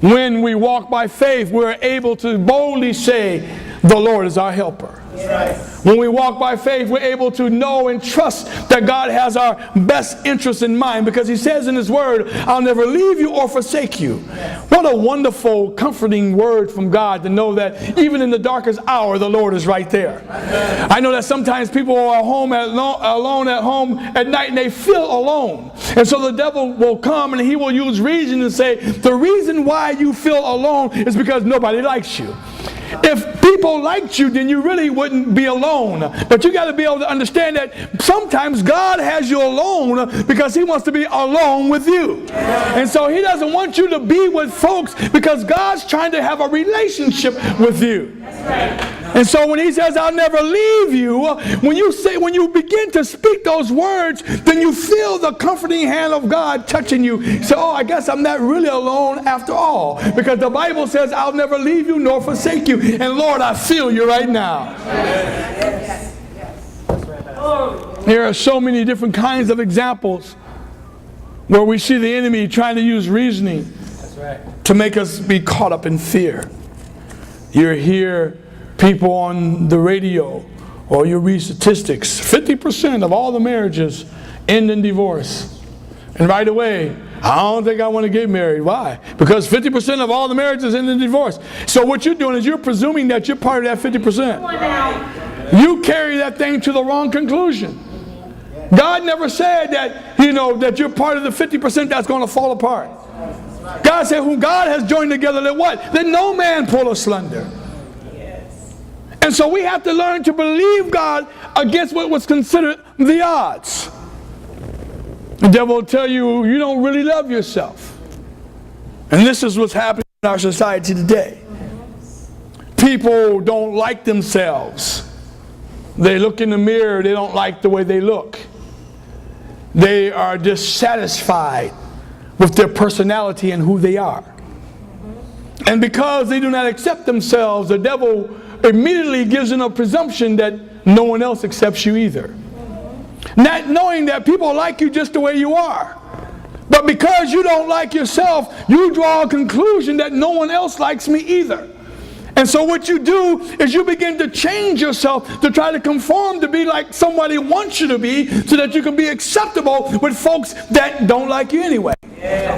When we walk by faith, we're able to boldly say, the Lord is our helper. Yes. When we walk by faith, we're able to know and trust that God has our best interest in mind, because He says in His Word, I'll never leave you or forsake you. Yes. What a wonderful, comforting word from God to know that even in the darkest hour, the Lord is right there. Amen. I know that sometimes people are alone at home at night and they feel alone. And so the devil will come and he will use reason and say, the reason why you feel alone is because nobody likes you. If people liked you, then you really wouldn't be alone. But you got to be able to understand that sometimes God has you alone because He wants to be alone with you. And so He doesn't want you to be with folks because God's trying to have a relationship with you. And so when He says, I'll never leave you, when you begin to speak those words, then you feel the comforting hand of God touching you. So, oh, I guess I'm not really alone after all. Because the Bible says, I'll never leave you nor forsake you. And Lord, I feel you right now. Yes. There are so many different kinds of examples where we see the enemy trying to use reasoning to make us be caught up in fear. You hear people on the radio, or you read statistics, 50% of all the marriages end in divorce. And right away, I don't think I want to get married. Why? Because 50% of all the marriages end in divorce. So what you're doing is you're presuming that you're part of that 50%. You carry that thing to the wrong conclusion. God never said that, that you're part of the 50% that's going to fall apart. God said, whom God has joined together, let what? Let no man pull asunder. And so we have to learn to believe God against what was considered the odds. The devil will tell you, you don't really love yourself. And this is what's happening in our society today. People don't like themselves. They look in the mirror, they don't like the way they look. They are dissatisfied with their personality and who they are. And because they do not accept themselves, the devil immediately gives them a presumption that no one else accepts you either. Not knowing that people like you just the way you are. But because you don't like yourself, you draw a conclusion that no one else likes me either. And so what you do is you begin to change yourself to try to conform to be like somebody wants you to be, so that you can be acceptable with folks that don't like you anyway. Yeah.